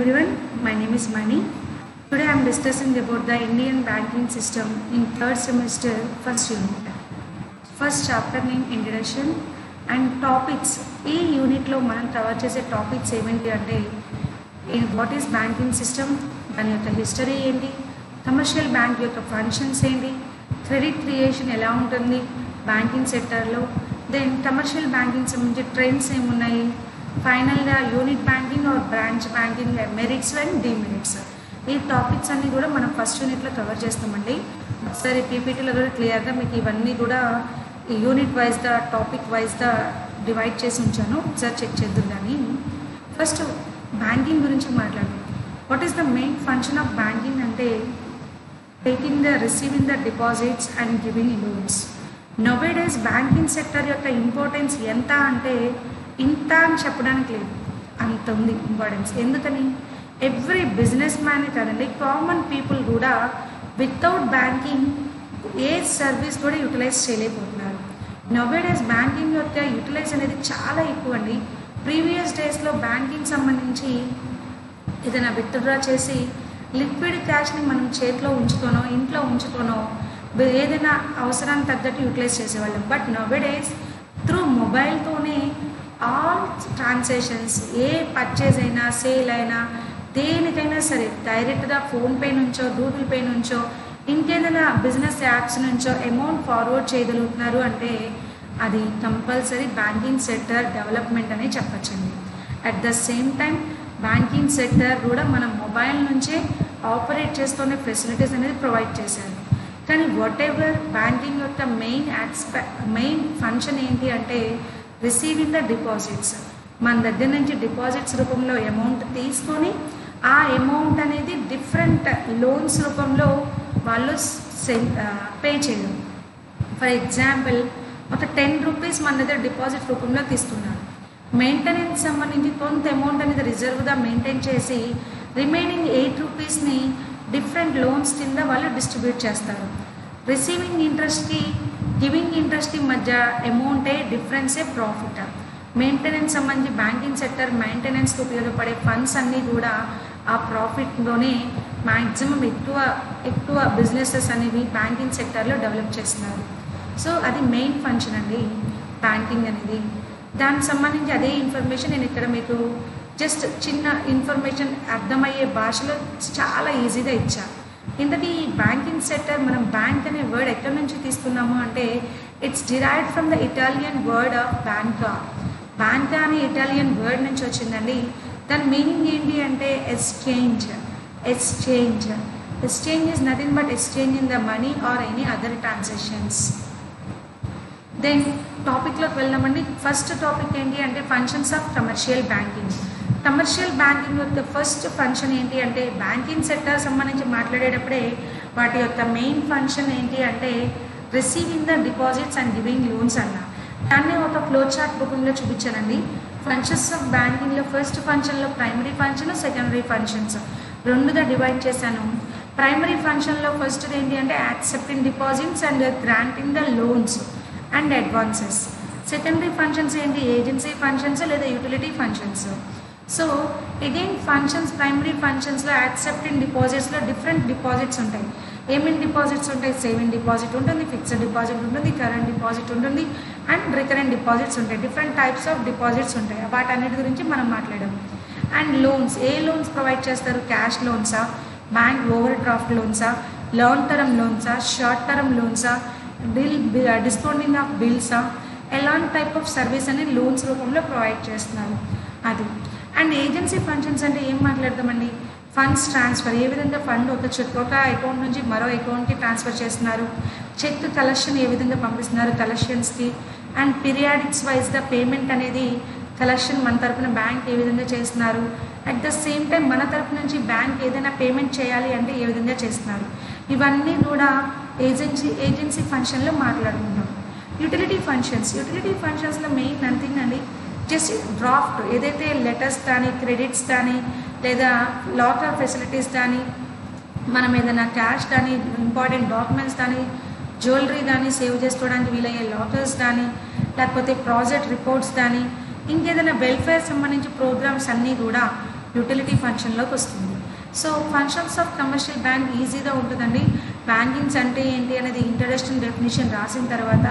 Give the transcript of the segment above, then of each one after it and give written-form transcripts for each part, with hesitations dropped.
everyone, my name is Mani. Today I am discussing about the Indian banking system in third semester first unit. First chapter name introduction and topics. ఈ యూనిట్లో మనం cover చేసే topics ఏమిటి అంటే what is banking system, దాని యొక్క history ఏంటి, commercial bank యొక్క ఫంక్షన్స్ ఏంటి, క్రెడిట్ క్రియేషన్ ఎలా ఉంటుంది బ్యాంకింగ్ సెక్టర్లో, దెన్ కమర్షియల్ బ్యాంకింగ్ సంబంధించి ట్రెండ్స్ ఏమున్నాయి, ఫైనల్గా unit banking or branch banking merits and demerits. ఈ టాపిక్స్ అన్నీ కూడా మనం ఫస్ట్ యూనిట్లో కవర్ చేస్తామండి. ఒకసారి పీపీటీలో కూడా క్లియర్గా మీకు ఇవన్నీ కూడా ఈ యూనిట్ వైజ్గా టాపిక్ వైజ్గా డివైడ్ చేసి ఉంచాను, ఒకసారి చెక్ చేద్దాం. కానీ ఫస్ట్ బ్యాంకింగ్ గురించి మాట్లాడదాం. What is the main function of banking అంటే receiving the deposits and giving loans. Nowadays banking sector యొక్క ఇంపార్టెన్స్ ఎంత అంటే ఇంత అని చెప్పడానికి లేదు, అంత ఉంది ఇంపార్టెన్స్. ఎందుకని ఎవ్రీ బిజినెస్ మ్యాన్ కాదండి, కామన్ పీపుల్ కూడా వితౌట్ బ్యాంకింగ్ ఏ సర్వీస్ కూడా యూటిలైజ్ చేయలేకపోతున్నారు. నోవేడేస్ బ్యాంకింగ్ యొక్క యూటిలైజ్ అనేది చాలా ఎక్కువ అండి. ప్రీవియస్ డేస్లో బ్యాంకింగ్ సంబంధించి ఏదైనా విత్డ్రా చేసి లిక్విడ్ క్యాష్ని మనం చేతిలో ఉంచుకోనో ఇంట్లో ఉంచుకోనో ఏదైనా అవసరానికి తగ్గట్టు యూటిలైజ్ చేసేవాళ్ళం. బట్ నోవేడేస్ త్రూ మొబైల్తోనే ఆల్ ట్రాన్సాక్షన్స్, ఏ పర్చేజ్ అయినా సేల్ అయినా దేనికైనా సరే డైరెక్ట్గా ఫోన్పే నుంచో గూగుల్ పే నుంచో ఇంకేదైనా బిజినెస్ యాప్స్ నుంచో అమౌంట్ ఫార్వర్డ్ చేయగలుగుతున్నారు అంటే అది కంపల్సరీ బ్యాంకింగ్ సెక్టర్ డెవలప్మెంట్ అనే చెప్పచ్చండి. At the same time banking sector కూడా మనం మొబైల్ నుంచే ఆపరేట్ చేస్తున్న ఫెసిలిటీస్ అనేది ప్రొవైడ్ చేశారు. కానీ వాట్ ఎవర్ బ్యాంకింగ్ యొక్క మెయిన్ ఫంక్షన్ ఏంటి అంటే రిసీవింగ్ ద డిపాజిట్స్. మన దగ్గర నుంచి డిపాజిట్స్ రూపంలో అమౌంట్ తీసుకొని ఆ అమౌంట్ అనేది డిఫరెంట్ లోన్స్ రూపంలో వాళ్ళు పే చేయడం. ఫర్ ఎగ్జాంపుల్ ఒక 10 రూపీస్ మన దగ్గర డిపాజిట్ రూపంలో తీసుకున్నారు. మెయింటెనెన్స్ సంబంధించి కొంత అమౌంట్ అనేది రిజర్వ్గా మెయింటైన్ చేసి రిమైనింగ్ 8 రూపీస్ని డిఫరెంట్ లోన్స్ కింద వాళ్ళు డిస్ట్రిబ్యూట్ చేస్తారు. రిసీవింగ్ ఇంట్రెస్ట్కి గివింగ్ ఇంట్రెస్ట్కి మధ్య అమౌంటే డిఫరెన్సే ప్రాఫిట్. మెయింటెనెన్స్ సంబంధించి బ్యాంకింగ్ సెక్టర్ మెయింటెనెన్స్కి ఉపయోగపడే ఫండ్స్ అన్నీ కూడా ఆ ప్రాఫిట్లోనే మ్యాక్సిమం ఎక్కువ బిజినెసెస్ అనేవి బ్యాంకింగ్ సెక్టర్లో డెవలప్ చేస్తున్నారు. సో అది మెయిన్ ఫంక్షన్ అండి బ్యాంకింగ్ అనేది. దానికి సంబంధించి అదే ఇన్ఫర్మేషన్ నేను ఇక్కడ మీకు జస్ట్ చిన్న ఇన్ఫర్మేషన్ అర్థమయ్యే భాషలో చాలా ఈజీగా ఇచ్చాను. ఇంతకీ ఈ బ్యాంకింగ్ సెక్టర్ మనం బ్యాంక్ అనే వర్డ్ ఎక్కడి నుంచి తీసుకున్నాము అంటే it's derived from the Italian word of banca. బ్యాంకా అనే ఇటాలియన్ వర్డ్ నుంచి వచ్చిందండి. దాని మీనింగ్ ఏంటి అంటే exchange. Exchange is nothing but exchange in the money or any other transactions. Then టాపిక్లోకి వెళ్దామండి. ఫస్ట్ టాపిక్ ఏంటి అంటే functions of commercial banking. Commercial banking యొక్క ఫస్ట్ ఫంక్షన్ ఏంటి అంటే బ్యాంకింగ్ సెక్టర్ సంబంధించి మాట్లాడేటప్పుడే వాటి యొక్క మెయిన్ ఫంక్షన్ ఏంటి అంటే receiving the deposits and giving loans అన్న. దాన్ని ఒక ఫ్లో చార్ట్ రూపంలో చూపించానండి. ఫంక్షన్స్ ఆఫ్ బ్యాంకింగ్లో ఫస్ట్ ఫంక్షన్లో ప్రైమరీ ఫంక్షన్, సెకండరీ ఫంక్షన్స్ రెండుగా డివైడ్ చేశాను. ప్రైమరీ ఫంక్షన్లో ఫస్ట్ ఏంటి అంటే accepting deposits and granting the loans and advances. Secondary functions ఏంటి ఏజెన్సీ ఫంక్షన్స్ లేదా utility functions. So again functions primary ఫంక్షన్స్లో యాక్సెప్టింగ్ డిపాజిట్స్లో డిఫరెంట్ డిపాజిట్స్ ఉంటాయి. ఏమేమి డిపాజిట్స్ ఉంటాయి? సేవింగ్ డిపాజిట్ ఉంటుంది, ఫిక్స్డ్ డిపాజిట్ ఉంటుంది, కరెంట్ డిపాజిట్ ఉంటుంది అండ్ రికరెంట్ డిపాజిట్స్ ఉంటాయి. డిఫరెంట్ టైప్స్ ఆఫ్ డిపాజిట్స్ ఉంటాయి. వాటన్నిటి గురించి మనం మాట్లాడాం. అండ్ లోన్స్, ఏ లోన్స్ ప్రొవైడ్ చేస్తారు? క్యాష్ లోన్సా, బ్యాంక్ ఓవర్ డ్రాఫ్ట్ లోన్సా, లాంగ్ టర్మ్ లోన్సా, షార్ట్ టర్మ్ లోన్సా, డిస్కౌంటింగ్ ఆఫ్ బిల్సా, ఎలాంటి టైప్ ఆఫ్ సర్వీస్ అనేది లోన్స్ రూపంలో ప్రొవైడ్ చేస్తున్నారు అది. అండ్ ఏజెన్సీ ఫంక్షన్స్ అంటే ఏం మాట్లాడదామండి? ఫండ్స్ ట్రాన్స్ఫర్, ఏ విధంగా ఫండ్ ఒక అకౌంట్ నుంచి మరో అకౌంట్కి ట్రాన్స్ఫర్ చేస్తున్నారు, చెక్ కలెక్షన్ ఏ విధంగా పంపిస్తున్నారు కలెక్షన్స్కి, అండ్ పీరియాడిక్స్ వైజ్గా పేమెంట్ అనేది కలెక్షన్ మన తరపున బ్యాంక్ ఏ విధంగా చేస్తున్నారు, అట్ ద సేమ్ టైం మన తరపు నుంచి బ్యాంక్ ఏదైనా పేమెంట్ చేయాలి అంటే ఏ విధంగా చేస్తున్నారు. ఇవన్నీ కూడా ఏజెన్సీ ఫంక్షన్లో మాట్లాడుకుంటాం. యూటిలిటీ ఫంక్షన్స్లో మెయిన్ నథింగ్ అండి, జస్ట్ డ్రాఫ్ట్ ఏదైతే లెటర్స్ కానీ క్రెడిట్స్ కానీ లేదా లాకర్ ఫెసిలిటీస్ కానీ మనం ఏదైనా క్యాష్ కానీ ఇంపార్టెంట్ డాక్యుమెంట్స్ కానీ జ్యువెలరీ కానీ సేవ్ చేసుకోవడానికి వీలయ్యే లాకర్స్ కానీ లేకపోతే ప్రాజెక్ట్ రిపోర్ట్స్ కానీ ఇంకేదైనా వెల్ఫేర్ సంబంధించి ప్రోగ్రామ్స్ అన్నీ కూడా యూటిలిటీ ఫంక్షన్లోకి వస్తుంది. So functions of commercial bank ఈజీగా ఉంటుందండి. బ్యాంకింగ్స్ అంటే ఏంటి అనేది ఇంట్రడక్షన్ డెఫినేషన్ రాసిన తర్వాత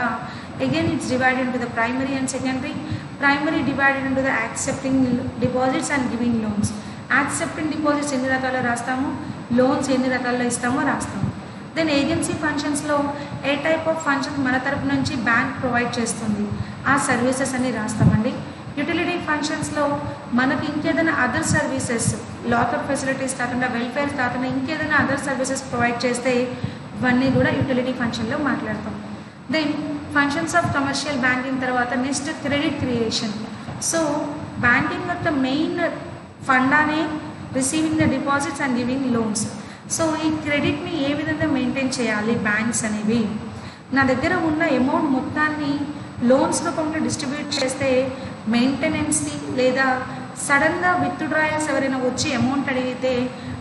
again it's divided into the primary and secondary. Primary divided into the accepting deposits and giving loans. Accepting deposits ఎన్ని రకాల్లో రాస్తాము, లోన్స్ ఎన్ని రకాల్లో ఇస్తామో రాస్తాము. దెన్ ఏజెన్సీ ఫంక్షన్స్లో ఏ టైప్ ఆఫ్ ఫంక్షన్ మన తరపు నుంచి బ్యాంక్ ప్రొవైడ్ చేస్తుంది, ఆ సర్వీసెస్ అన్ని రాస్తామండి. యూటిలిటీ ఫంక్షన్స్లో మనకి ఇంకేదైనా అదర్ సర్వీసెస్, లాకర్ ఫెసిలిటీస్ కాకుండా, వెల్ఫేర్ కాకుండా ఇంకేదైనా అదర్ సర్వీసెస్ ప్రొవైడ్ చేస్తే ఇవన్నీ కూడా యూటిలిటీ ఫంక్షన్లో మాట్లాడతాం. Then functions of commercial banking తర్వాత next credit creation. So banking యొక్క మెయిన్ ఫండానే receiving the deposits and giving loans. So ఈ క్రెడిట్ని ఏ విధంగా మెయింటైన్ చేయాలి బ్యాంక్స్ అనేవి, నా దగ్గర ఉన్న అమౌంట్ మొత్తాన్ని లోన్స్ రూపంలో డిస్ట్రిబ్యూట్ చేస్తే మెయింటెనెన్స్ని లేదా సడన్గా విత్డ్రాయల్స్ ఎవరైనా వచ్చి అమౌంట్ అడిగితే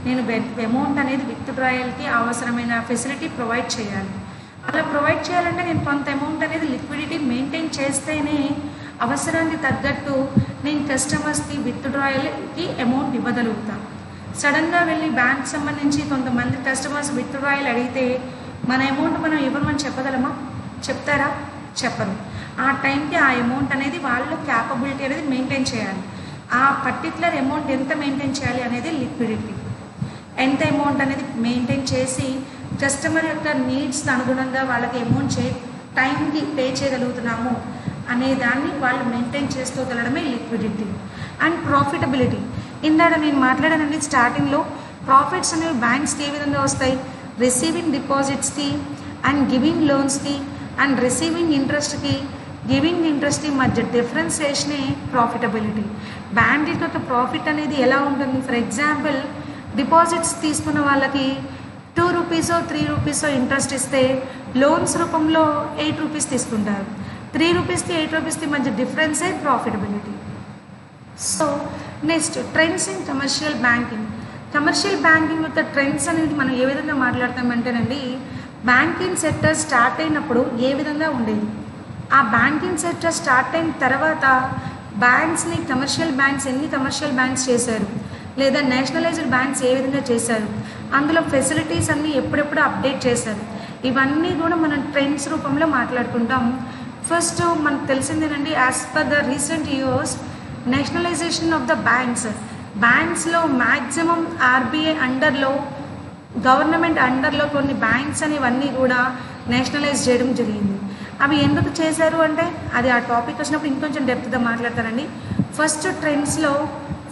నేను అమౌంట్ అనేది విత్డ్రాయల్కి అవసరమైన ఫెసిలిటీ ప్రొవైడ్ చేయాలి. అలా ప్రొవైడ్ చేయాలంటే నేను కొంత అమౌంట్ అనేది లిక్విడిటీ మెయింటైన్ చేస్తేనే అవసరానికి తగ్గట్టు నేను కస్టమర్స్కి విత్డ్రాయల్కి అమౌంట్ ఇవ్వగలుగుతాను. సడన్గా వెళ్ళి బ్యాంక్ సంబంధించి కొంతమంది కస్టమర్స్ విత్డ్రాయల్ అడిగితే మన అమౌంట్ మనం ఇవ్వమని చెప్పగలమా? చెప్తారా? చెప్పరు. ఆ టైంకి ఆ అమౌంట్ అనేది వాళ్ళు క్యాపబిలిటీ అనేది మెయింటైన్ చేయాలి. ఆ పర్టికులర్ అమౌంట్ ఎంత మెయింటైన్ చేయాలి అనేది లిక్విడిటీ, ఎంత అమౌంట్ అనేది మెయింటైన్ చేసి కస్టమర్ యొక్క నీడ్స్కి అనుగుణంగా వాళ్ళకి అమౌంట్ టైంకి పే చేయగలుగుతున్నాము అనే దాన్ని వాళ్ళు మెయింటైన్ చేసుకోగలడమే లిక్విడిటీ. అండ్ ప్రాఫిటబిలిటీ, ఇందాక నేను మాట్లాడానండి స్టార్టింగ్లో, ప్రాఫిట్స్ అనేవి బ్యాంక్స్కి ఏ విధంగా వస్తాయి, రిసీవింగ్ డిపాజిట్స్కి అండ్ గివింగ్ లోన్స్కి అండ్ రిసీవింగ్ ఇంట్రెస్ట్కి గివింగ్ ఇంట్రెస్ట్కి మధ్య డిఫరెన్సియేషనే ప్రాఫిటబిలిటీ. బ్యాంక్ యొక్క ప్రాఫిట్ అనేది ఎలా ఉంటుంది, ఫర్ ఎగ్జాంపుల్ డిపాజిట్స్ తీసుకున్న వాళ్ళకి 2 రూపీసో 3 రూపీసో ఇంట్రెస్ట్ ఇస్తే లోన్స్ రూపంలో 8 రూపీస్ తీసుకుంటారు. 3 రూపీస్కి 8 రూపీస్కి మధ్య డిఫరెన్సే profitability. So next trends in commercial banking. Commercial banking యొక్క ట్రెండ్స్ అనేది మనం ఏ విధంగా మాట్లాడతామంటేనండి, బ్యాంకింగ్ సెక్టర్ స్టార్ట్ అయినప్పుడు ఏ విధంగా ఉండేది, ఆ బ్యాంకింగ్ సెక్టర్ స్టార్ట్ అయిన తర్వాత బ్యాంక్స్ని కమర్షియల్ బ్యాంక్స్ ఎన్ని కమర్షియల్ బ్యాంక్స్ చేశారు, లేదా నేషనలైజ్డ్ బ్యాంక్స్ ఏ విధంగా చేశారు, అందులో ఫెసిలిటీస్ అన్నీ ఎప్పుడెప్పుడు అప్డేట్ చేశారు, ఇవన్నీ కూడా మనం ట్రెండ్స్ రూపంలో మాట్లాడుకుంటాం. ఫస్ట్ మనకు తెలిసిందేనండి, as per the recent years nationalization of the బ్యాంక్స్లో మ్యాక్సిమం ఆర్బీఐ అండర్లో, గవర్నమెంట్ అండర్లో కొన్ని బ్యాంక్స్ అనేవన్నీ కూడా నేషనలైజ్ చేయడం జరిగింది. అవి ఎందుకు చేశారు అంటే అది ఆ టాపిక్ వచ్చినప్పుడు ఇంకొంచెం డెప్త్గా మాట్లాడతానండి. ఫస్ట్ ట్రెండ్స్లో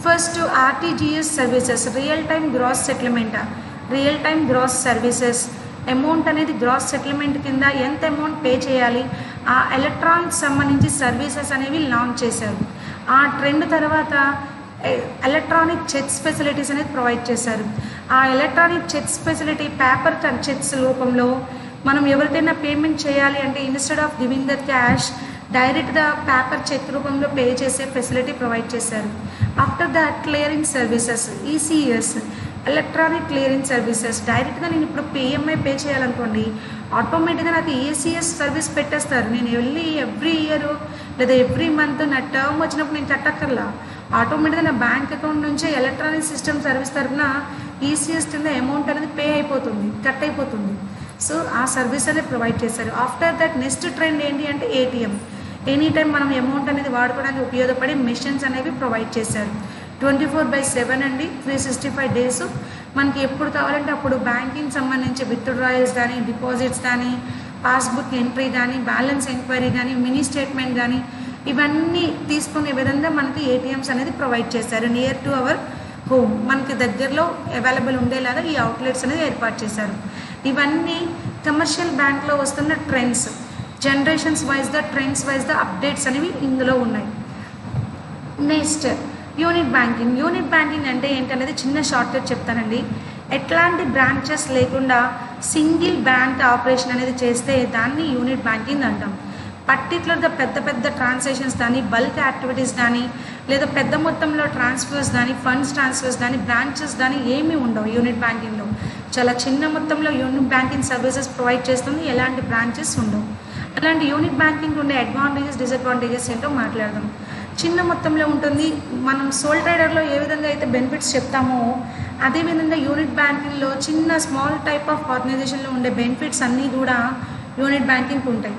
first RTGS services, real time gross services, amount అనేది గ్రాస్ సెటిల్మెంట్ కింద ఎంత అమౌంట్ పే చేయాలి, ఆ ఎలక్ట్రానిక్స్ సంబంధించి సర్వీసెస్ అనేవి లాంచ్ చేశారు. ఆ ట్రెండ్ తర్వాత ఎలక్ట్రానిక్ చెక్స్ ఫెసిలిటీస్ అనేది ప్రొవైడ్ చేశారు. ఆ electronic checks facility paper checks రూపంలో మనం ఎవరికైనా పేమెంట్ చేయాలి అంటే instead of giving the cash డైరెక్ట్గా పేపర్ చెక్ రూపంలో పే చేసే ఫెసిలిటీ ప్రొవైడ్ చేశారు. After that clearing services, ECS, electronic clearing services, డైరెక్ట్గా నేను ఇప్పుడు పిఎంఐ పే చేయాలనుకోండి, ఆటోమేటిక్గా నాకు ఏసీఎస్ సర్వీస్ పెట్టేస్తారు. నేను వెళ్ళి ఎవ్రీ ఇయర్ లేదా ఎవ్రీ మంత్ నా టర్మ్ వచ్చినప్పుడు నేను కట్టక్కర్లా, ఆటోమేటిక్గా నా బ్యాంక్ అకౌంట్ నుంచే ఎలక్ట్రానిక్ సిస్టమ్ సర్వీస్ తరఫున ఈసీఎస్ కింద అమౌంట్ అనేది పే అయిపోతుంది, కట్ అయిపోతుంది. సో ఆ సర్వీస్ అనేది ప్రొవైడ్ చేశారు. ఆఫ్టర్ దట్ నెక్స్ట్ ట్రెండ్ ఏంటి అంటే ఏటీఎం, ఎనీ టైం మనం అమౌంట్ అనేది వాడుకోవడానికి ఉపయోగపడే మెషిన్స్ అనేవి ప్రొవైడ్ చేశారు. 24/7 అండి, 365 డేస్ మనకి ఎప్పుడు కావాలంటే అప్పుడు బ్యాంకింగ్ సంబంధించి విత్డ్రాయల్స్ కానీ, డిపాజిట్స్ కానీ, పాస్బుక్ ఎంట్రీ కానీ, బ్యాలెన్స్ ఎంక్వైరీ కానీ, మినీ స్టేట్మెంట్ కానీ ఇవన్నీ తీసుకునే విధంగా మనకి ఏటీఎంస్ అనేది ప్రొవైడ్ చేశారు. నియర్ టు అవర్ హోమ్, మనకి దగ్గరలో అవైలబుల్ ఉండేలాగా ఈ అవుట్లెట్స్ అనేది ఏర్పాటు చేశారు. ఇవన్నీ కమర్షియల్ బ్యాంక్లో వస్తున్న ట్రెండ్స్, జనరేషన్స్ వైజ్గా ట్రెండ్స్ వైజ్గా అప్డేట్స్ అనేవి ఇందులో ఉన్నాయి. నెక్స్ట్ యూనిట్ బ్యాంకింగ్ అంటే ఏంటనేది చిన్న షార్ట్కట్ చెప్తానండి. ఎట్లాంటి బ్రాంచెస్ లేకుండా సింగిల్ బ్యాంక్ ఆపరేషన్ అనేది చేస్తే దాన్ని యూనిట్ బ్యాంకింగ్ అంటాం. పర్టికులర్గా పెద్ద ట్రాన్సాక్షన్స్ కానీ, బల్క్ యాక్టివిటీస్ కానీ, లేదా పెద్ద మొత్తంలో ట్రాన్స్ఫర్స్ కానీ, ఫండ్స్ ట్రాన్స్ఫర్స్ కానీ, బ్రాంచెస్ కానీ ఏమీ ఉండవు యూనిట్ బ్యాంకింగ్లో. చాలా చిన్న మొత్తంలో యూనిట్ బ్యాంకింగ్ సర్వీసెస్ ప్రొవైడ్ చేస్తుంది, ఎలాంటి బ్రాంచెస్ ఉండవు. అలాంటి యూనిట్ బ్యాంకింగ్ ఉండే అడ్వాంటేజెస్, డిసడ్వాంటేజెస్ ఏంటో మాట్లాడదాం. చిన్న మొత్తంలో ఉంటుంది. మనం సోల్ ట్రేడర్లో ఏ విధంగా అయితే బెనిఫిట్స్ చెప్తామో అదేవిధంగా యూనిట్ బ్యాంకింగ్లో చిన్న స్మాల్ టైప్ ఆఫ్ ఆర్గనైజేషన్లో ఉండే బెనిఫిట్స్ అన్నీ కూడా యూనిట్ బ్యాంకింగ్కి ఉంటాయి.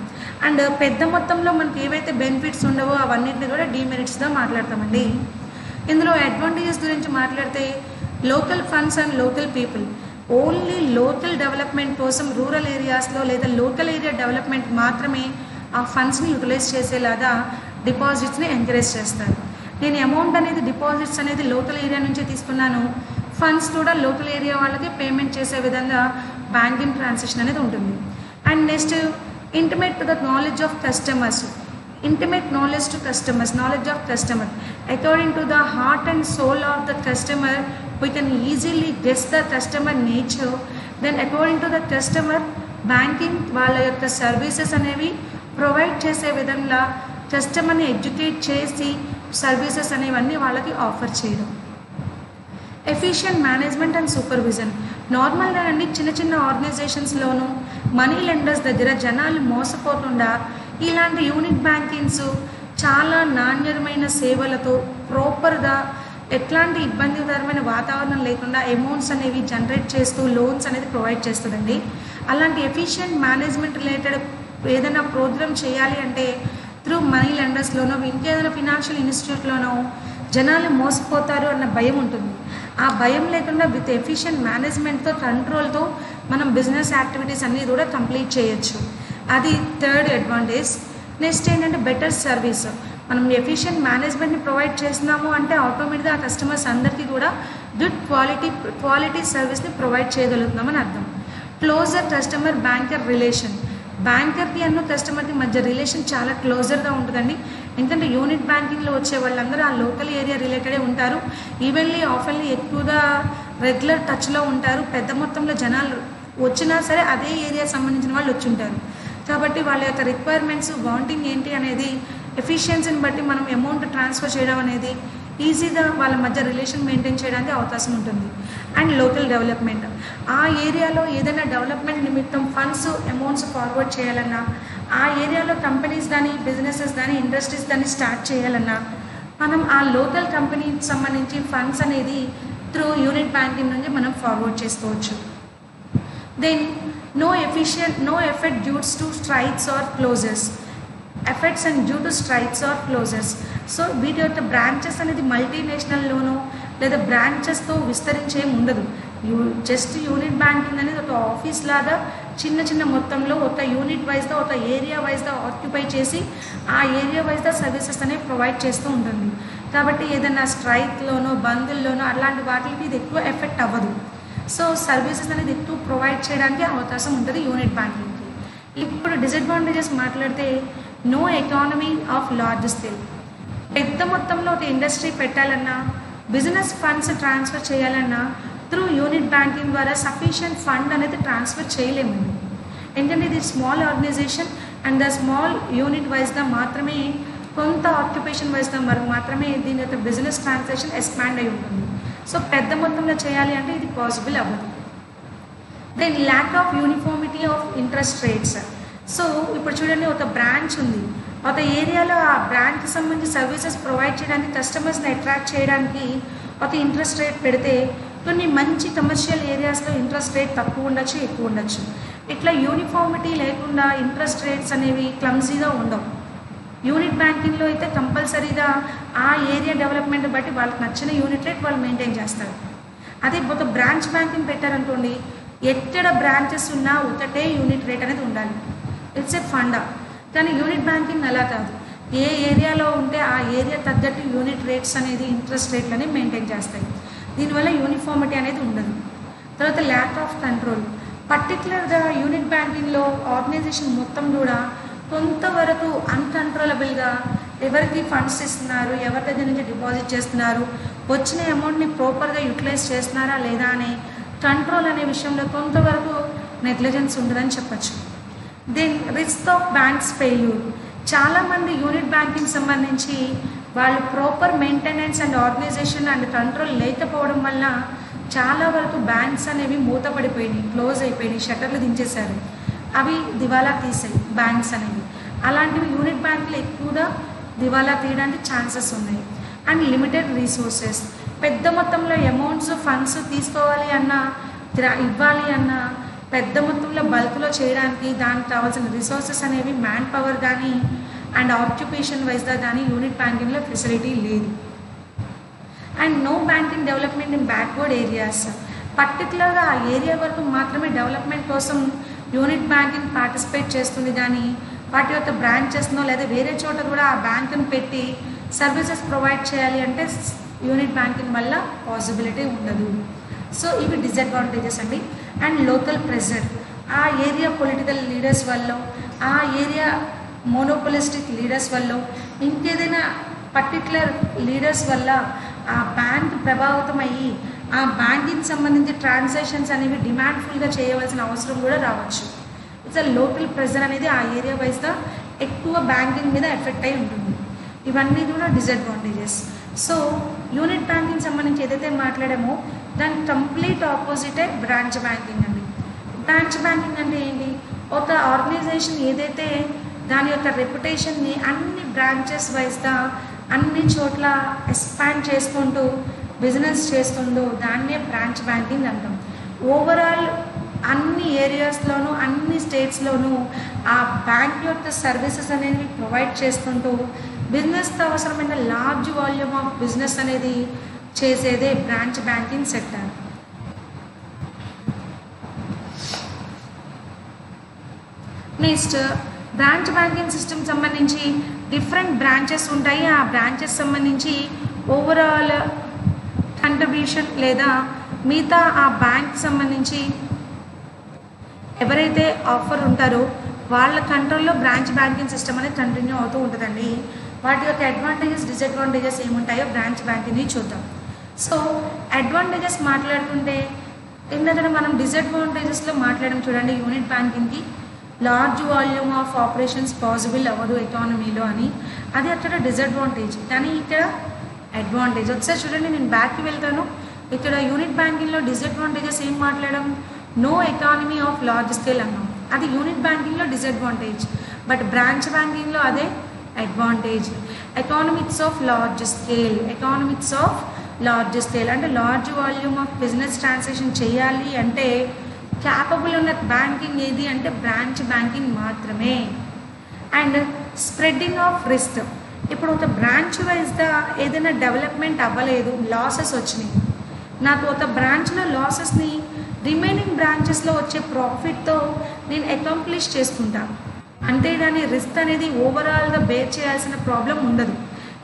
అండ్ పెద్ద మొత్తంలో మనకి ఏవైతే బెనిఫిట్స్ ఉండవో అవన్నిటిని కూడా డీమెరిట్స్గా మాట్లాడతామండి. ఇందులో అడ్వాంటేజెస్ గురించి మాట్లాడితే local funds and local people, only local development కోసం రూరల్ ఏరియాస్లో లేదా లోకల్ ఏరియా డెవలప్మెంట్ మాత్రమే ఆ ఫండ్స్ని యూటిలైజ్ చేసేలాగా డిపాజిట్స్ని ఎంకరేజ్ చేస్తారు. నేను అమౌంట్ అనేది డిపాజిట్స్ అనేది లోకల్ ఏరియా నుంచి తీసుకున్నాను, ఫండ్స్ కూడా లోకల్ ఏరియా వాళ్ళకి పేమెంట్ చేసే విధంగా బ్యాంకింగ్ ట్రాన్సాక్షన్ అనేది ఉంటుంది. And next intimate to the knowledge of customers, intimate knowledge to customers, knowledge of customer. According to the heart and soul of the customer, we can easily guess the customer nature. Then according to the customer, banking వాళ్ళ యొక్క services అనేవి provide చేసే విధంగా కస్టమర్ని educate చేసి services అనేవన్నీ వాళ్ళకి offer చేయడం. Efficient management and supervision. నార్మల్గా అండి చిన్న చిన్న ఆర్గనైజేషన్స్లోనూ మనీ లెండర్స్ దగ్గర జనాలు మోసపోకుండా ఇలాంటి యూనిట్ బ్యాంకింగ్స్ చాలా నాణ్యమైన సేవలతో ప్రాపర్గా ఎట్లాంటి ఇబ్బందికరమైన వాతావరణం లేకుండా అమౌంట్స్ అనేవి జనరేట్ చేస్తూ లోన్స్ అనేది ప్రొవైడ్ చేస్తుందండి. అలాంటి ఎఫిషియెంట్ మేనేజ్మెంట్ రిలేటెడ్ ఏదైనా ప్రోగ్రామ్ చేయాలి అంటే త్రూ మనీ లెండర్స్లోనో ఇంకేదైనా ఫినాన్షియల్ ఇన్స్టిట్యూట్లోనో జనాలు మోసపోతారు అన్న భయం ఉంటుంది. ఆ భయం లేకుండా విత్ ఎఫిషియెంట్ మేనేజ్మెంట్తో కంట్రోల్తో మనం బిజినెస్ యాక్టివిటీస్ అన్నీ కూడా కంప్లీట్ చేయొచ్చు. అది థర్డ్ అడ్వాంటేజ్. నెక్స్ట్ ఏంటంటే బెటర్ సర్వీస్. మనం ఎఫిషియెంట్ మేనేజ్మెంట్ని ప్రొవైడ్ చేస్తున్నాము అంటే ఆటోమేటిక్గా ఆ కస్టమర్స్ అందరికీ కూడా గుడ్ క్వాలిటీ సర్వీస్ని ప్రొవైడ్ చేయగలుగుతున్నామని అర్థం. Closer customer banker relation. బ్యాంకర్కి అన్న కస్టమర్కి మధ్య రిలేషన్ చాలా క్లోజర్గా ఉంటుందండి. ఎందుకంటే యూనిట్ బ్యాంకింగ్లో వచ్చే వాళ్ళందరూ ఆ లోకల్ ఏరియా రిలేటెడే ఉంటారు. ఈవెన్లీ ఆఫర్లీ ఎక్కువగా రెగ్యులర్ టచ్లో ఉంటారు. పెద్ద మొత్తంలో జనాలు వచ్చినా సరే అదే ఏరియా సంబంధించిన వాళ్ళు వచ్చి ఉంటారు. కాబట్టి వాళ్ళ యొక్క రిక్వైర్మెంట్స్ వాంటింగ్ ఏంటి అనేది ఎఫిషియన్సీని బట్టి మనం అమౌంట్ ట్రాన్స్ఫర్ చేయడం అనేది ఈజీగా వాళ్ళ మధ్య రిలేషన్ మెయింటైన్ చేయడానికి అవకాశం ఉంటుంది. And local development. ఆ ఏరియాలో ఏదైనా డెవలప్మెంట్ నిమిత్తం ఫండ్స్ అమౌంట్స్ ఫార్వర్డ్ చేయాలన్నా, ఆ ఏరియాలో కంపెనీస్ కానీ బిజినెసెస్ కానీ ఇండస్ట్రీస్ కానీ స్టార్ట్ చేయాలన్నా మనం ఆ లోకల్ కంపెనీకి సంబంధించి ఫండ్స్ అనేది త్రూ యూనిట్ బ్యాంకింగ్ నుంచి మనం ఫార్వర్డ్ చేసుకోవచ్చు. Then no effect due to strikes or closures. Effects and due to strikes or closures. So వీటి యొక్క బ్రాంచెస్ అనేది మల్టీనేషనల్లోనూ లేదా బ్రాంచెస్తో విస్తరించే ఉండదు. జస్ట్ యూనిట్ బ్యాంకింగ్ అనేది ఒక ఆఫీస్ లాగా చిన్న చిన్న మొత్తంలో ఒక యూనిట్ వైజ్గా ఒక ఏరియా వైజ్గా ఆక్యుపై చేసి ఆ ఏరియా వైజ్గా సర్వీసెస్ అనేవి ప్రొవైడ్ చేస్తూ ఉంటుంది. కాబట్టి ఏదైనా స్ట్రైక్లోనో బందుల్లోనో అలాంటి వాటికి ఇది ఎక్కువ ఎఫెక్ట్ అవ్వదు. సో సర్వీసెస్ అనేది ఎక్కువ ప్రొవైడ్ చేయడానికి అవకాశం ఉంటుంది యూనిట్ బ్యాంకింగ్కి. ఇప్పుడు డిసడ్వాంటేజెస్ మాట్లాడితే no economy of large scale. పెద్ద మొత్తంలో ఒక ఇండస్ట్రీ పెట్టాలన్నా బిజినెస్ ఫండ్స్ ట్రాన్స్ఫర్ చేయాలన్నా త్రూ యూనిట్ బ్యాంకింగ్ ద్వారా సఫిషియంట్ ఫండ్ అనేది ట్రాన్స్ఫర్ చేయలేమండి. ఎందుకంటే ఇది small organisation and the small unit వైజ్గా మాత్రమే కొంత ఆక్యుపేషన్ వైజ్గా మాత్రమే దీని యొక్క బిజినెస్ ట్రాన్సాక్షన్ ఎక్స్పాండ్ అయి ఉంటుంది. సో పెద్ద మొత్తంలో చేయాలి అంటే ఇది పాసిబుల్ అవ్వదు. Then lack of uniformity of interest rates. So ఇప్పుడు చూడండి, ఒక బ్రాంచ్ ఉంది, ఒక ఏరియాలో ఆ బ్రాంచ్కి సంబంధించి సర్వీసెస్ ప్రొవైడ్ చేయడానికి కస్టమర్స్ని అట్రాక్ట్ చేయడానికి ఒక ఇంట్రెస్ట్ రేట్ పెడితే కొన్ని మంచి కమర్షియల్ ఏరియాస్లో ఇంట్రెస్ట్ రేట్ తక్కువ ఉండొచ్చు, ఎక్కువ ఉండొచ్చు. ఇట్లా యూనిఫార్మిటీ లేకుండా ఇంట్రెస్ట్ రేట్స్ అనేవి క్లమ్జీగా ఉండవు. యూనిట్ బ్యాంకింగ్లో అయితే కంపల్సరీగా ఆ ఏరియా డెవలప్మెంట్ బట్టి వాళ్ళకి నచ్చిన యూనిట్ రేట్ వాళ్ళు మెయింటైన్ చేస్తారు. అదే ఒక బ్రాంచ్ బ్యాంకింగ్ పెట్టారనుకోండి, ఎక్కడ బ్రాంచెస్ ఉన్నా ఒకటే యూనిట్ రేట్ అనేది ఉండాలి. It's a funda. కానీ యూనిట్ బ్యాంకింగ్ అలా కాదు. ఏ ఏరియాలో ఉంటే ఆ ఏరియా తగ్గట్టు యూనిట్ రేట్స్ అనేది ఇంట్రెస్ట్ రేట్లు అనేవి మెయింటైన్ చేస్తాయి. దీనివల్ల యూనిఫార్మిటీ అనేది ఉండదు. తర్వాత ల్యాక్ ఆఫ్ కంట్రోల్. పర్టికులర్గా యూనిట్ బ్యాంకింగ్లో ఆర్గనైజేషన్ మొత్తం కూడా కొంతవరకు అన్కంట్రోలబుల్గా ఎవరికి ఫండ్స్ ఇస్తున్నారు, ఎవరి దగ్గర నుంచి డిపాజిట్ చేస్తున్నారు, వచ్చిన అమౌంట్ని ప్రాపర్గా యూటిలైజ్ చేస్తున్నారా లేదా అనే కంట్రోల్ అనే విషయంలో కొంతవరకు నెగ్లిజెన్స్ ఉంటుందని చెప్పచ్చు. Then risk of banks failure. చాలామంది యూనిట్ బ్యాంకింగ్ సంబంధించి వాళ్ళు proper maintenance and organisation and control లేకపోవడం వల్ల చాలా వరకు బ్యాంక్స్ అనేవి మూతపడిపోయినాయి, క్లోజ్ అయిపోయినాయి, షట్టర్లు దించేశారు. అవి దివాలా తీసాయి బ్యాంక్స్ అనేవి. అలాంటివి యూనిట్ బ్యాంకులు ఎక్కువగా దివాలా తీయడానికి ఛాన్సెస్ ఉన్నాయి. అండ్ లిమిటెడ్ రీసోర్సెస్, పెద్ద మొత్తంలో అమౌంట్స్ ఫండ్స్ తీసుకోవాలి అన్నా ఇవ్వాలి అన్నా పెద్ద మొత్తంలో బల్క్లో చేయడానికి దానికి కావాల్సిన రిసోర్సెస్ అనేవి మ్యాన్ పవర్ కానీ అండ్ ఆక్యుపేషన్ వైజ్గా కానీ యూనిట్ బ్యాంకింగ్లో ఫెసిలిటీ లేదు. And no banking development in backward areas, పర్టికులర్గా ఆ ఏరియా వరకు మాత్రమే డెవలప్మెంట్ కోసం యూనిట్ బ్యాంకింగ్ పార్టిసిపేట్ చేస్తుంది కానీ వాటి యొక్క బ్రాంచెస్నో లేదా వేరే చోట కూడా ఆ బ్యాంకును పెట్టి సర్వీసెస్ ప్రొవైడ్ చేయాలి అంటే యూనిట్ బ్యాంకింగ్ వల్ల పాసిబిలిటీ ఉండదు. సో ఇవి డిసడ్వాంటేజెస్ అండి. అండ్ లోకల్ ప్రెజర్, ఆ ఏరియా పొలిటికల్ లీడర్స్ వల్ల, ఆ ఏరియా మోనోపోలిస్టిక్ లీడర్స్ వల్ల, ఇంకేదైనా పర్టికులర్ లీడర్స్ వల్ల ఆ బ్యాంక్ ప్రభావితం అయ్యి ఆ బ్యాంకింగ్ సంబంధించి ట్రాన్సాక్షన్స్ అనేవి డిమాండ్ఫుల్గా చేయవలసిన అవసరం కూడా రావచ్చు. ఇట్స్ లోకల్ ప్రెజర్ అనేది ఆ ఏరియా వైజ్గా ఎక్కువ బ్యాంకింగ్ మీద ఎఫెక్ట్ అయి ఉంటుంది. ఇవన్నీ కూడా డిసడ్వాంటేజెస్. సో యూనిట్ బ్యాంకింగ్ సంబంధించి ఏదైతే మాట్లాడామో దాని కంప్లీట్ ఆపోజిటే బ్రాంచ్ బ్యాంకింగ్ అండి. బ్రాంచ్ బ్యాంకింగ్ అంటే ఏంటి? ఒక ఆర్గనైజేషన్ ఏదైతే దాని యొక్క రెప్యుటేషన్ని అన్ని బ్రాంచెస్ వైజ్గా అన్ని చోట్ల ఎక్స్పాండ్ చేసుకుంటూ బిజినెస్ చేస్తుందో దాన్నే బ్రాంచ్ బ్యాంకింగ్ అంటాం. ఓవరాల్ అన్ని ఏరియాస్లోనూ అన్ని స్టేట్స్లోనూ ఆ బ్యాంక్ యొక్క సర్వీసెస్ అనేవి ప్రొవైడ్ చేసుకుంటూ బిజినెస్తో అవసరమైన లార్జ్ వాల్యూమ్ ఆఫ్ బిజినెస్ అనేది చేసేదే branch banking sector. Next branch banking system సంబంధించి డిఫరెంట్ బ్రాంచెస్ ఉంటాయి. ఆ బ్రాంచెస్ సంబంధించి ఓవరాల్ కంట్రిబ్యూషన్ లేదా మిగతా ఆ బ్యాంక్ సంబంధించి ఎవరైతే ఆఫర్ ఉంటారో వాళ్ళ కంట్రోల్లో బ్రాంచ్ బ్యాంకింగ్ సిస్టమ్ అనేది కంటిన్యూ అవుతూ ఉంటుందండి. వాటి యొక్క అడ్వాంటేజెస్ డిసడ్వాంటేజెస్ ఏముంటాయో బ్రాంచ్ బ్యాంకింగ్ని చూద్దాం. సో అడ్వాంటేజెస్ మాట్లాడుకుంటే ఇందులో మనం డిసడ్వాంటేజెస్లో మాట్లాడడం చూడండి. యూనిట్ బ్యాంకింగ్కి large volume of operations possible అవ్వదు ఎకానమీలో అని, అది అక్కడ డిసడ్వాంటేజ్. కానీ ఇక్కడ అడ్వాంటేజ్. ఒకసారి చూడండి, నేను బ్యాక్కి వెళ్తాను. ఇక్కడ యూనిట్ బ్యాంకింగ్లో డిసడ్వాంటేజెస్ ఏం మాట్లాడడం? No economy of large scale అన్నాం, అది యూనిట్ బ్యాంకింగ్లో డిసడ్వాంటేజ్. బట్ బ్రాంచ్ బ్యాంకింగ్లో అదే advantage. Economics of large scale, economics of large scale అంటే large volume of business transaction చేయాలి అంటే క్యాపబుల్ ఉన్న బ్యాంకింగ్ ఏది అంటే బ్రాంచ్ బ్యాంకింగ్ మాత్రమే. అండ్ స్ప్రెడ్డింగ్ ఆఫ్ రిస్క్, ఇప్పుడు ఒక బ్రాంచ్ వైజ్గా ఏదైనా డెవలప్మెంట్ అవ్వలేదు, లాసెస్ వచ్చినాయి, నాకు ఒక బ్రాంచ్లో లాసెస్ని రిమైనింగ్ బ్రాంచెస్లో వచ్చే ప్రాఫిట్తో నేను అకాంప్లిష్ చేసుకుంటాను. అంతేగాని రిస్క్ అనేది ఓవరాల్గా బేర్ చేయాల్సిన ప్రాబ్లం ఉండదు.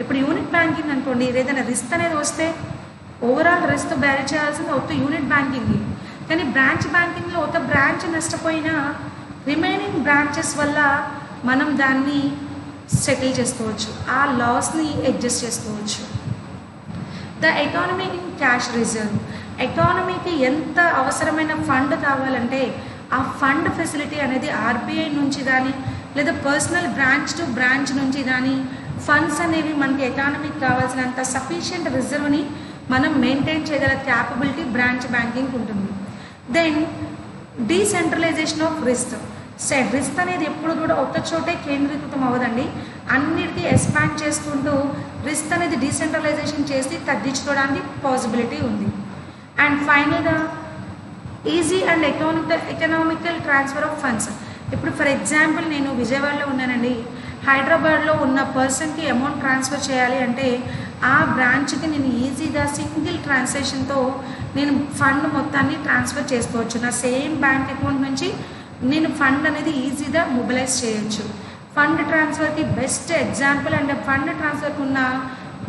ఇప్పుడు యూనిట్ బ్యాంకింగ్ అనుకోండి, ఏదైనా రిస్క్ అనేది వస్తే ఓవరాల్ రిస్క్ బేర్ చేయాల్సింది ఒక యూనిట్ బ్యాంకింగ్. కానీ బ్రాంచ్ బ్యాంకింగ్లో ఒక బ్రాంచ్ నష్టపోయినా రిమైనింగ్ బ్రాంచెస్ వల్ల మనం దాన్ని సెటిల్ చేసుకోవచ్చు, ఆ లాస్ని అడ్జస్ట్ చేసుకోవచ్చు. The economy in cash reserve, ఎకానమీకి ఎంత అవసరమైన ఫండ్ కావాలంటే ఆ ఫండ్ ఫెసిలిటీ అనేది ఆర్బీఐ నుంచి కానీ లేదా పర్సనల్ బ్రాంచ్ టు బ్రాంచ్ నుంచి కానీ ఫండ్స్ అనేవి మనకి ఎకానమీకి కావాల్సినంత సఫిషియంట్ రిజర్వ్ని మనం మెయింటైన్ చేయగల క్యాపబిలిటీ బ్రాంచ్ బ్యాంకింగ్ ఉంటుంది. Then decentralisation of risk, risk అనేది ఎప్పుడు కూడా ఒక్క చోటే కేంద్రీకృతం అవ్వదండి, అన్నిటికీ ఎక్స్పాండ్ చేసుకుంటూ రిస్క్ అనేది డీసెంట్రలైజేషన్ చేసి తగ్గించుకోవడానికి పాసిబిలిటీ ఉంది. అండ్ ఫైనల్గా easy and economical transfer of funds. ఇప్పుడు ఫర్ ఎగ్జాంపుల్ నేను విజయవాడలో ఉన్నానండి, హైదరాబాద్లో ఉన్న పర్సన్కి అమౌంట్ ట్రాన్స్ఫర్ చేయాలి అంటే ఆ బ్రాంచ్కి నేను ఈజీగా సింగిల్ ట్రాన్సాక్షన్తో నేను ఫండ్ మొత్తాన్ని ట్రాన్స్ఫర్ చేసుకోవచ్చు. నా సేమ్ బ్యాంక్ అకౌంట్ నుంచి నేను ఫండ్ అనేది ఈజీగా మొబిలైజ్ చేయొచ్చు. ఫండ్ ట్రాన్స్ఫర్కి బెస్ట్ ఎగ్జాంపుల్ అండ్ ఫండ్ ట్రాన్స్ఫర్కి ఉన్న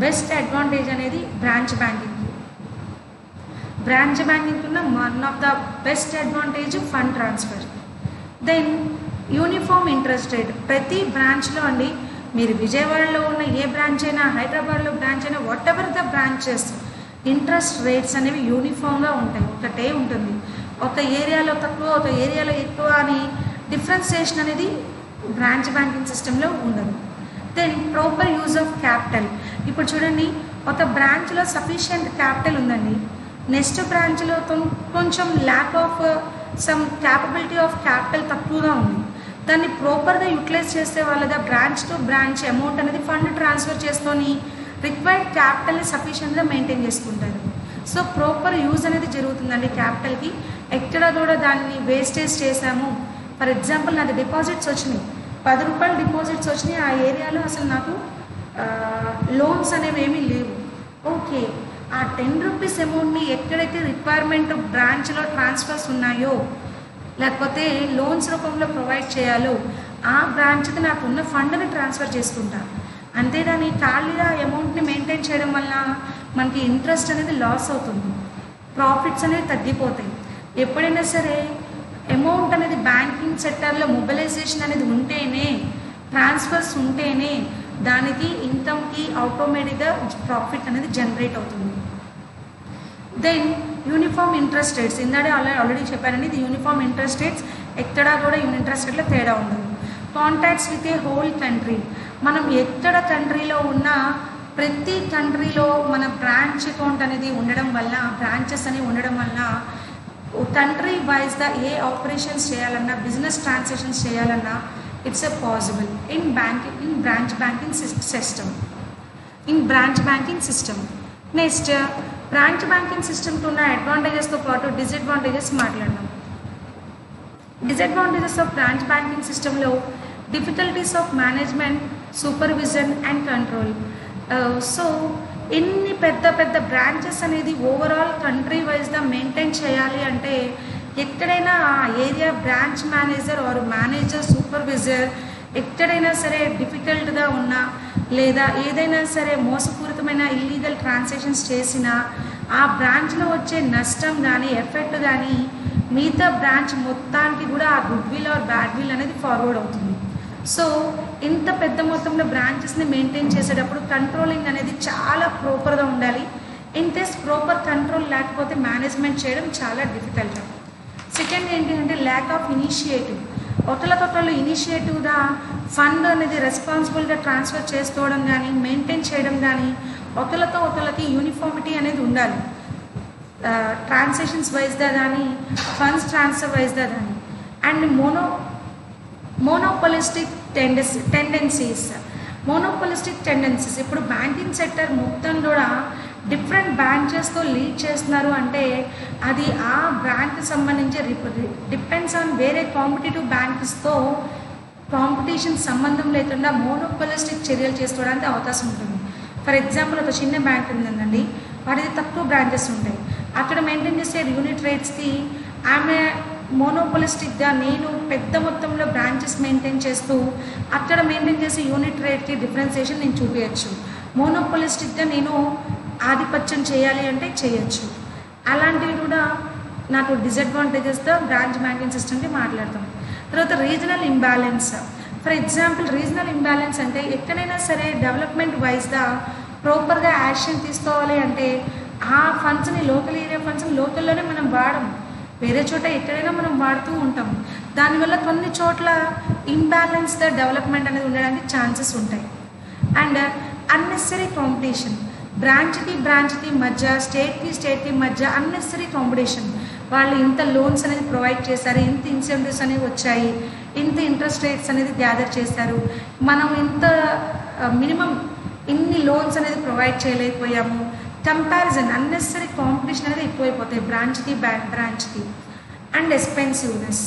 బెస్ట్ అడ్వాంటేజ్ అనేది బ్రాంచ్ బ్యాంకింగ్. బ్రాంచ్ బ్యాంకింగ్ ఉన్న one of the best advantage fund transfer. Then uniform interest rate, ప్రతి బ్రాంచ్లో అండి, మీరు విజయవాడలో ఉన్న ఏ బ్రాంచ్ అయినా హైదరాబాద్లో బ్రాంచ్ అయినా what ever the branches, interest rates అనేవి యూనిఫామ్గా ఉంటాయి, ఒకటే ఉంటుంది. ఒక ఏరియాలో తక్కువ ఒక ఏరియాలో ఎక్కువ అని డిఫరెన్సియేషన్ అనేది బ్రాంచ్ బ్యాంకింగ్ సిస్టంలో ఉండదు. Then proper use of capital, ఇప్పుడు చూడండి ఒక బ్రాంచ్లో సఫిషియంట్ క్యాపిటల్ ఉందండి, నెక్స్ట్ బ్రాంచ్లో కొంచెం lack of some capability of capital తక్కువగా ఉంది, దాన్ని ప్రాపర్గా యూటిలైజ్ చేసే వాళ్ళగా బ్రాంచ్ టు బ్రాంచ్ అమౌంట్ అనేది ఫండ్ ట్రాన్స్ఫర్ చేసుకొని రిక్వైర్డ్ క్యాపిటల్ని సఫిషియెంట్గా మెయింటైన్ చేసుకుంటారు. సో ప్రాపర్ యూజ్ అనేది జరుగుతుందండి క్యాపిటల్కి. ఎక్కడ కూడా దాన్ని వేస్టేజ్ చేశాము. ఫర్ ఎగ్జాంపుల్ నాది డిపాజిట్స్ వచ్చినాయి, 10 రూపాయలు డిపాజిట్స్ వచ్చినాయి, ఆ ఏరియాలో అసలు నాకు లోన్స్ అనేవి ఏమీ లేవు. ఓకే, ఆ 10 రూపీస్ అమౌంట్ని ఎక్కడైతే రిక్వైర్మెంట్ బ్రాంచ్లో ట్రాన్స్ఫర్స్ ఉన్నాయో లేకపోతే లోన్స్ రూపంలో ప్రొవైడ్ చేయాలో ఆ బ్రాంచ్కి నాకు ఉన్న ఫండ్ని ట్రాన్స్ఫర్ చేసుకుంటా. అంతేగాని ఖాళీగా అమౌంట్ని మెయింటైన్ చేయడం వల్ల మనకి ఇంట్రెస్ట్ అనేది లాస్ అవుతుంది, ప్రాఫిట్స్ అనేవి తగ్గిపోతాయి. ఎప్పుడైనా సరే అమౌంట్ అనేది బ్యాంకింగ్ సెక్టర్లో మొబిలైజేషన్ అనేది ఉంటేనే, ట్రాన్స్ఫర్స్ ఉంటేనే దానికి ఇన్కమ్కి ఆటోమేటిక్గా ప్రాఫిట్ అనేది జనరేట్ అవుతుంది. దెన్ యూనిఫామ్ ఇంట్రెస్ట్ రేట్స్, ఇందాడే ఆల్రెడీ చెప్పానండి, ఇది యూనిఫామ్ ఇంట్రెస్ట్ రేట్స్, ఎక్కడా కూడా ఇంట్రెస్ట్ రేట్లో తేడా ఉండదు. Contacts with a whole country, మనం ఎక్కడ కంట్రీలో ఉన్నా ప్రతి కంట్రీలో మన బ్రాంచ్ అకౌంట్ అనేది ఉండడం వల్ల, బ్రాంచెస్ అనేవి ఉండడం వల్ల కంట్రీ వైజ్గా ఏ ఆపరేషన్స్ చేయాలన్నా, బిజినెస్ ట్రాన్సాక్షన్స్ చేయాలన్నా it's a possible in branch banking system. Next branch banking సిస్టమ్కి ఉన్న అడ్వాంటేజెస్తో పాటు డిసడ్వాంటేజెస్ మాట్లాడదాం. డిసడ్వాంటేజెస్ ఆఫ్ బ్రాంచ్ బ్యాంకింగ్ సిస్టంలో difficulties of management, supervision and control. So ఇన్ని పెద్ద పెద్ద బ్రాంచెస్ అనేది ఓవరాల్ కంట్రీ వైజ్గా మెయింటైన్ చేయాలి అంటే ఎక్కడైనా ఆ area branch manager or manager, supervisor ఎక్కడైనా సరే డిఫికల్ట్గా ఉన్నా లేదా ఏదైనా సరే మోసపూరితమైన ఇల్లీగల్ ట్రాన్సాక్షన్స్ చేసినా ఆ బ్రాంచ్లో వచ్చే నష్టం కానీ ఎఫెక్ట్ కానీ మిగతా బ్రాంచ్ మొత్తానికి కూడా ఆ good will or bad will అనేది ఫార్వర్డ్ అవుతుంది. సో ఇంత పెద్ద మొత్తంలో బ్రాంచెస్ని మెయింటైన్ చేసేటప్పుడు కంట్రోలింగ్ అనేది చాలా ప్రాపర్గా ఉండాలి. ఇన్ కేస్ ప్రాపర్ కంట్రోల్ లేకపోతే మేనేజ్మెంట్ చేయడం చాలా డిఫికల్ట్. సెకండ్ ఏంటి అంటే ల్యాక్ ఆఫ్ ఇనిషియేటివ్, ఒకళ్ళకొకళ్ళు ఇనిషియేటివ్గా ఫండ్ అనేది రెస్పాన్సిబుల్గా ట్రాన్స్ఫర్ చేసుకోవడం కానీ మెయింటైన్ చేయడం కానీ ఒకళ్ళతో ఒకళ్ళకి యూనిఫామిటీ అనేది ఉండాలి. ట్రాన్సాక్షన్స్ వైజ్గా కానీ ఫండ్స్ ట్రాన్స్ఫర్ వైజ్గా కానీ. అండ్ మోనోపోలిస్టిక్ టెండెన్సీస్ ఇప్పుడు బ్యాంకింగ్ సెక్టర్ మొత్తం కూడా డిఫరెంట్ బ్రాంచెస్తో లీడ్ చేస్తున్నారు అంటే అది ఆ బ్రాంచ్కి సంబంధించి డిపెండ్స్ ఆన్ వేరే కాంపిటేటివ్ బ్యాంక్స్తో కాంపిటీషన్ సంబంధం లేకుండా మోనోపోలిస్టిక్ చర్యలు చేసుకోవడానికి అవకాశం ఉంటుంది. ఫర్ ఎగ్జాంపుల్ ఒక చిన్న బ్యాంక్ ఉందండి, వాటిది తక్కువ బ్రాంచెస్ ఉంటాయి, అక్కడ మెయింటైన్ చేసే యూనిట్ రేట్స్కి ఆమె మోనోపోలిస్టిక్గా నేను పెద్ద మొత్తంలో బ్రాంచెస్ మెయింటైన్ చేస్తూ అక్కడ మెయింటైన్ చేసే యూనిట్ రేట్కి డిఫరెన్సియేషన్ నేను చూపించచ్చు. మోనోపోలిస్టిక్గా నేను ఆధిపత్యం చేయాలి అంటే చేయొచ్చు. అలాంటివి కూడా నాకు డిసడ్వాంటేజెస్తో బ్రాంచ్ బ్యాంకింగ్ సిస్టమ్కి మాట్లాడతాం. తర్వాత regional imbalance. For example regional imbalance అంటే ఎక్కడైనా సరే డెవలప్మెంట్ వైజ్గా ప్రాపర్గా యాక్షన్ తీసుకోవాలి అంటే ఆ ఫండ్స్ని లోకల్ ఏరియా ఫండ్స్ని లోకల్లోనే మనం వాడము, వేరే చోట ఎక్కడైనా మనం వాడుతూ ఉంటాం. దానివల్ల కొన్ని చోట్ల ఇంబ్యాలెన్స్డ్ డెవలప్మెంట్ అనేది ఉండడానికి ఛాన్సెస్ ఉంటాయి. అండ్ అన్నెసరీ కాంపిటీషన్, బ్రాంచ్కి మధ్య, స్టేట్కి మధ్య అన్నెసరీ కాంపిటీషన్. వాళ్ళు ఇంత లోన్స్ అనేది ప్రొవైడ్ చేశారు, ఇంత ఇన్సెంటివ్స్ అనేవి వచ్చాయి, ఇంత ఇంట్రెస్ట్ రేట్స్ అనేది గ్యాదర్ చేశారు, మనం ఇంత మినిమం ఇన్ని లోన్స్ అనేది ప్రొవైడ్ చేయలేకపోయాము. కంపారిజన్, అన్నెసరీ కాంపిటీషన్ అనేది ఎక్కువైపోతాయి బ్రాంచ్కి. అండ్ ఎక్స్పెన్సివ్నెస్,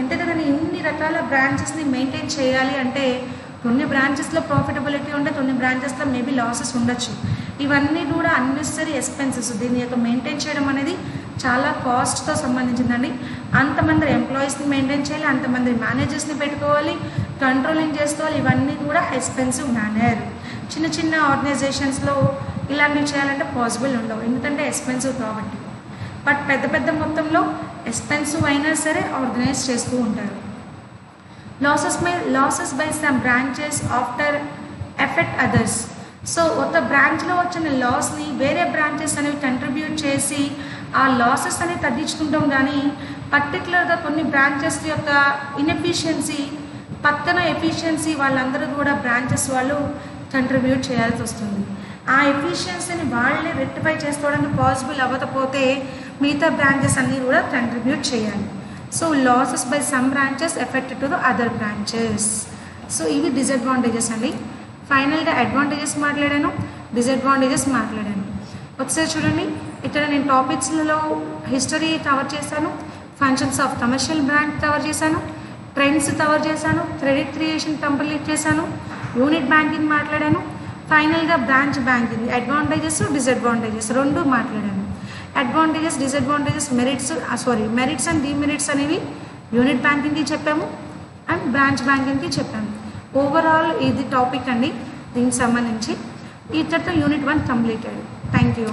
అంటే కదా ఇన్ని రకాల బ్రాంచెస్ని మెయింటైన్ చేయాలి అంటే కొన్ని బ్రాంచెస్లో ప్రాఫిటబిలిటీ ఉంటే కొన్ని బ్రాంచెస్లో మేబీ లాసెస్ ఉండొచ్చు. ఇవన్నీ కూడా అన్నెసరీ ఎక్స్పెన్సెస్. దీని యొక్క మెయింటైన్ చేయడం అనేది చాలా కాస్ట్తో సంబంధించిందండి. అంతమంది ఎంప్లాయీస్ని మెయింటైన్ చేయాలి, అంతమంది మేనేజర్స్ని పెట్టుకోవాలి, కంట్రోలింగ్ చేసుకోవాలి. ఇవన్నీ కూడా ఎక్స్పెన్సివ్ మేనర్. చిన్న చిన్న ఆర్గనైజేషన్స్లో ఇలాంటివి చేయాలంటే పాసిబుల్ ఉండవు, ఎందుకంటే ఎక్స్పెన్సివ్ కాబట్టి. బట్ పెద్ద పెద్ద మొత్తంలో ఎక్స్పెన్సివ్ అయినా సరే ఆర్గనైజ్ చేస్తూ ఉంటారు. Losses by some branches after effect others. So ఒక బ్రాంచ్లో వచ్చిన లాస్ని వేరే బ్రాంచెస్ అనేవి కంట్రిబ్యూట్ చేసి ఆ లాసెస్ అనేవి తగ్గించుకుంటాం. కానీ పర్టికులర్గా కొన్ని బ్రాంచెస్ యొక్క ఇన్ఎఫిషియన్సీ, పక్కన ఎఫిషియన్సీ వాళ్ళందరూ కూడా బ్రాంచెస్ వాళ్ళు కంట్రిబ్యూట్ చేయాల్సి వస్తుంది. ఆ ఎఫిషియన్సీని వాళ్ళే రెక్టిఫై చేసుకోవడానికి పాసిబుల్ అవ్వకపోతే మిగతా బ్రాంచెస్ అన్నీ కూడా కంట్రిబ్యూట్ చేయాలి. So losses by some branches effect to the other branches. So ఇవి డిసడ్వాంటేజెస్ అండి. ఫైనల్గా అడ్వాంటేజెస్ మాట్లాడాను, డిసడ్వాంటేజెస్ మాట్లాడాను. ఒకసారి చూడండి, ఇక్కడ నేను టాపిక్స్లలో హిస్టరీ కవర్ చేశాను, functions of commercial bank cover చేశాను, ట్రెండ్స్ కవర్ చేశాను, క్రెడిట్ క్రియేషన్ కంప్లీట్ చేశాను, యూనిట్ బ్యాంకింగ్ మాట్లాడాను, ఫైనల్గా బ్రాంచ్ బ్యాంకింగ్ అడ్వాంటేజెస్ డిసడ్వాంటేజెస్ రెండు మాట్లాడాను. Advantages disadvantages merits and demerits అనేవి యూనిట్ బ్యాంకింగ్కి చెప్పాము అండ్ బ్రాంచ్ బ్యాంకింగ్కి చెప్పాము. ఓవరాల్ ఇది టాపిక్ అండి దీనికి సంబంధించి. ఇక్కడితో యూనిట్ 1 కంప్లీటెడ్. Thank you.